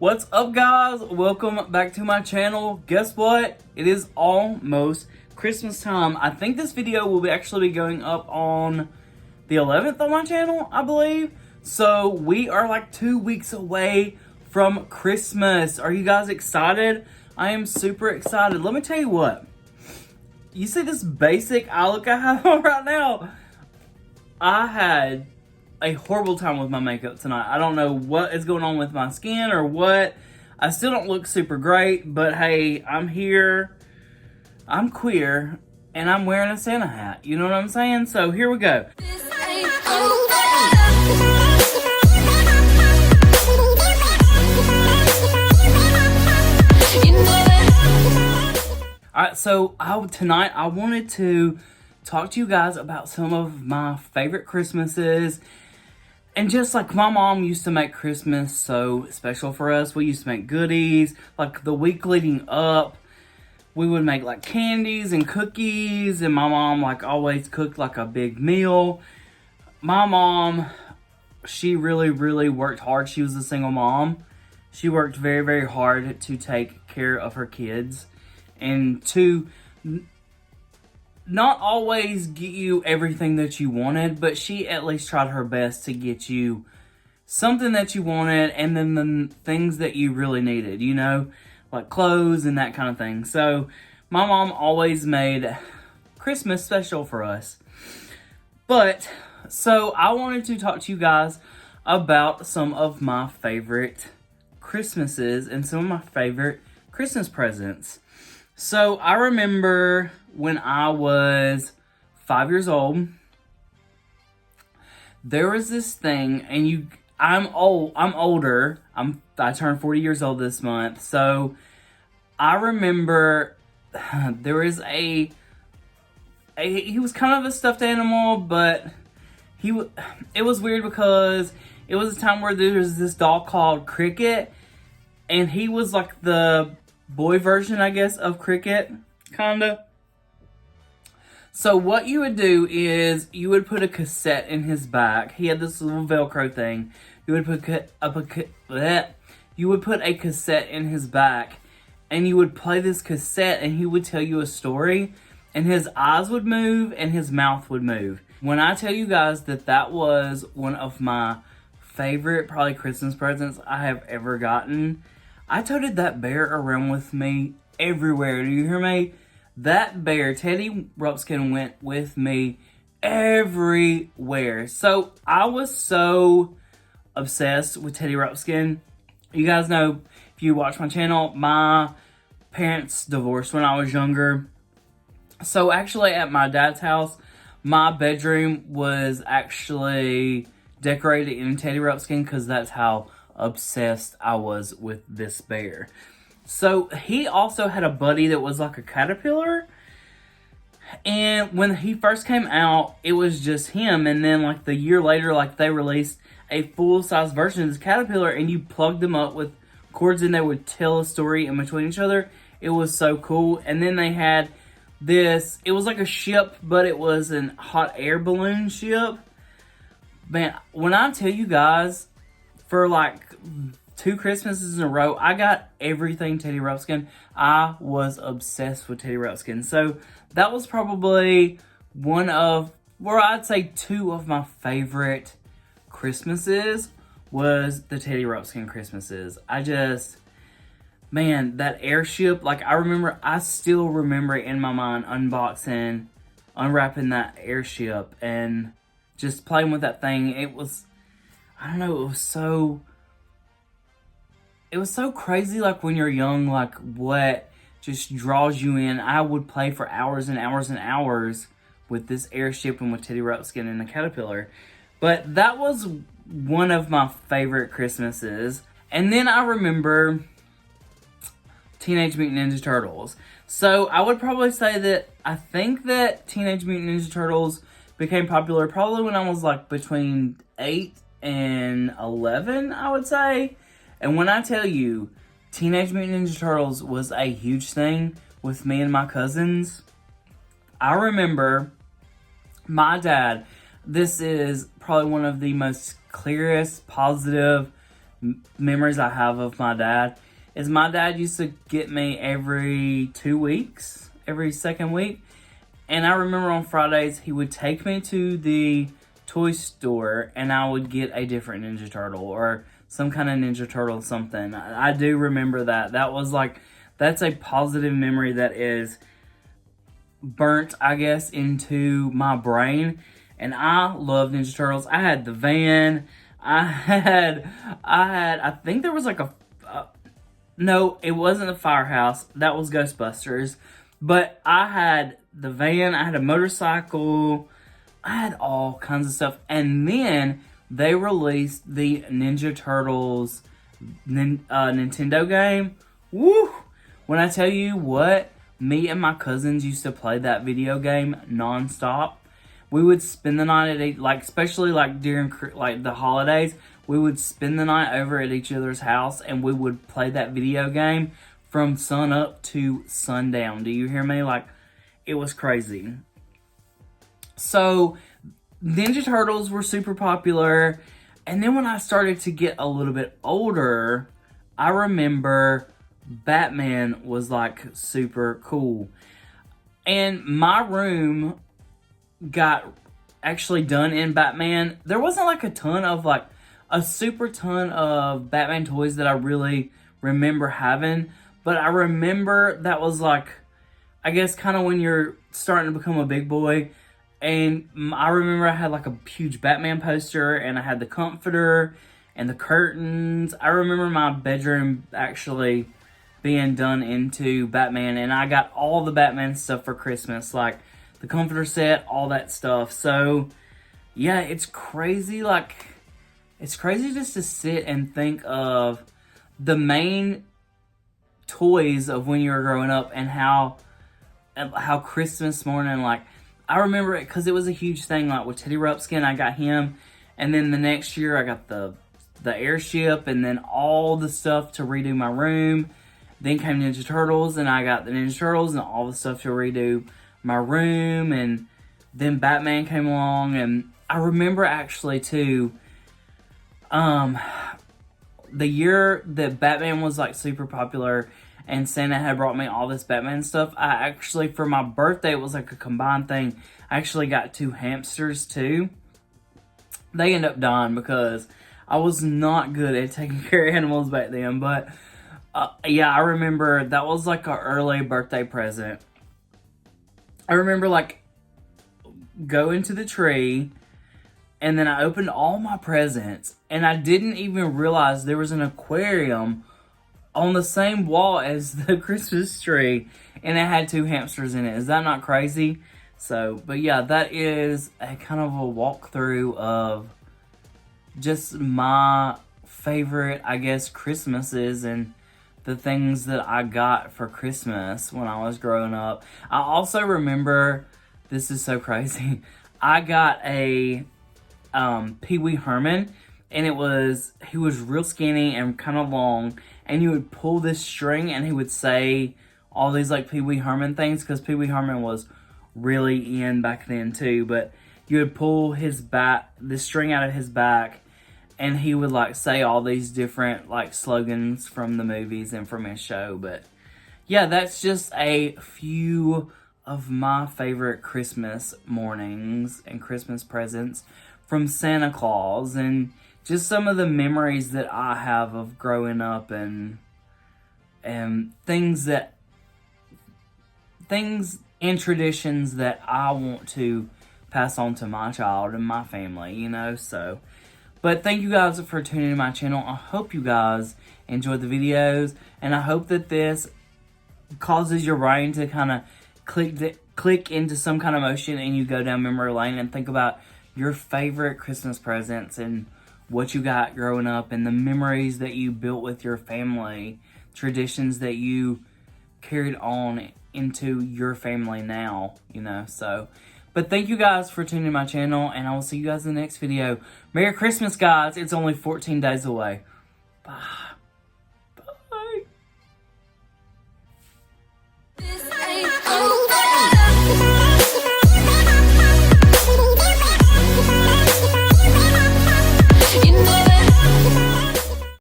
What's up, guys? Welcome back to my channel. Guess what? It is almost Christmas time. I think this video will actually be going up on the 11th on my channel, I believe. So we are like 2 weeks away from Christmas. Are you guys excited? I am super excited. Let me tell you what. You see this basic eye look I have on right now? I had a horrible time with my makeup tonight. I don't know what is going on with my skin or what. I still don't look super great, but hey, I'm here. I'm queer, and I'm wearing a Santa hat. You know what I'm saying? So here we go. Alright, so tonight I wanted to talk to you guys about some of my favorite Christmases. And just like my mom used to make Christmas so special for us, we used to make goodies. Like the week leading up, we would make like candies and cookies. And my mom like always cooked like a big meal. My mom, she really worked hard. She was a single mom. She worked very hard to take care of her kids. And to not always get you everything that you wanted, but she at least tried her best to get you something that you wanted and then the things that you really needed, you know, like clothes and that kind of thing. So my mom always made Christmas special for us. But so I wanted to talk to you guys about some of my favorite Christmases and some of my favorite Christmas presents. So I remember when I was 5 years old, there was this thing, and I'm older. I turned 40 years old this month. So I remember there was he was kind of a stuffed animal, but it was weird because it was a time where there was this doll called Cricket, and he was like the boy version, I guess, of Cricket, kinda. So what you would do is you would put a cassette in his back. He had this little Velcro thing. You would put a cassette in his back, and you would play this cassette, and he would tell you a story, and his eyes would move and his mouth would move. When I tell you guys that was one of my favorite probably Christmas presents I have ever gotten, I toted that bear around with me everywhere. Do you hear me? That bear, Teddy Ruxpin, went with me everywhere. So I was so obsessed with Teddy Ruxpin. You guys know, if you watch my channel, my parents divorced when I was younger. So actually at my dad's house, my bedroom was actually decorated in Teddy Ruxpin because that's how obsessed I was with this bear. So he also had a buddy that was like a caterpillar, and when he first came out it was just him, and then like the year later, like they released a full-size version of this caterpillar, and you plugged them up with cords and they would tell a story in between each other. It was so cool. And then they had this, it was like a ship, but it was an hot air balloon ship. Man, when I tell you guys, for like 2 Christmases in a row, I got everything Teddy Ruxpin. I was obsessed with Teddy Ruxpin. So that was probably one of, or I'd say 2 of my favorite Christmases was the Teddy Ruxpin Christmases. Man, that airship, like I still remember it in my mind unwrapping that airship and just playing with that thing. It was, I don't know, it was so crazy, like when you're young, like what just draws you in. I would play for hours and hours and hours with this airship and with Teddy Ruxpin and the caterpillar. But that was one of my favorite Christmases. And then I remember Teenage Mutant Ninja Turtles. So I would probably say that I think that Teenage Mutant Ninja Turtles became popular probably when I was like between 8 and 11, I would say. And when I tell you, Teenage Mutant Ninja Turtles was a huge thing with me and my cousins. I remember my dad, this is probably one of the most clearest, positive memories I have of my dad is my dad used to get me every 2 weeks, every second week. And I remember on Fridays, he would take me to the toy store and I would get a different Ninja Turtle or some kind of Ninja Turtle something. I do remember that. That was like, that's a positive memory that is burnt, I guess, into my brain. And I love Ninja Turtles. I had the van. I think there was like no, it wasn't the Firehouse. That was Ghostbusters. But I had the van. I had a motorcycle. I had all kinds of stuff. And then they released the Ninja Turtles Nintendo game. Woo! When I tell you what, me and my cousins used to play that video game nonstop. We would spend the night at like, especially like during like the holidays, we would spend the night over at each other's house and we would play that video game from sun up to sundown. Do you hear me? Like, it was crazy. So, Ninja Turtles were super popular. And then when I started to get a little bit older, I remember Batman was like super cool. And my room got actually done in Batman. There wasn't like a super ton of Batman toys that I really remember having. But I remember that was like, I guess kind of when you're starting to become a big boy. And I remember I had like a huge Batman poster and I had the comforter and the curtains. I remember my bedroom actually being done into Batman, and I got all the Batman stuff for Christmas, like the comforter set, all that stuff. So yeah, it's crazy. Like, it's crazy just to sit and think of the main toys of when you were growing up and how Christmas morning, like, I remember it because it was a huge thing. Like with Teddy Ruxpin, I got him, and then the next year I got the airship, and then all the stuff to redo my room. Then came Ninja Turtles, and I got the Ninja Turtles and all the stuff to redo my room. And then Batman came along, and I remember actually too, the year that Batman was like super popular and Santa had brought me all this Batman stuff, I actually, for my birthday, it was like a combined thing. I actually got 2 hamsters too. They ended up dying because I was not good at taking care of animals back then, but yeah, I remember that was like an early birthday present. I remember like going to the tree, and then I opened all my presents, and I didn't even realize there was an aquarium on the same wall as the Christmas tree, and it had 2 hamsters in it. Is that not crazy? So, but yeah, that is a kind of a walkthrough of just my favorite, I guess, Christmases and the things that I got for Christmas when I was growing up. I also remember, this is so crazy, I got a Peewee Herman, and he was real skinny and kind of long, and you would pull this string and he would say all these like Peewee Herman things, because Peewee Herman was really in back then too. But you would pull the string out of his back, and he would like say all these different like slogans from the movies and from his show. But yeah, that's just a few of my favorite Christmas mornings and Christmas presents from Santa Claus, and just some of the memories that I have of growing up and things and traditions that I want to pass on to my child and my family, you know. So, but thank you guys for tuning in my channel. I hope you guys enjoyed the videos, and I hope that this causes your brain to kind of click into some kind of motion, and you go down memory lane and think about your favorite Christmas presents and what you got growing up, and the memories that you built with your family, traditions that you carried on into your family now, you know. So, but thank you guys for tuning in my channel, and I will see you guys in the next video. Merry Christmas, guys. It's only 14 days away. Bye.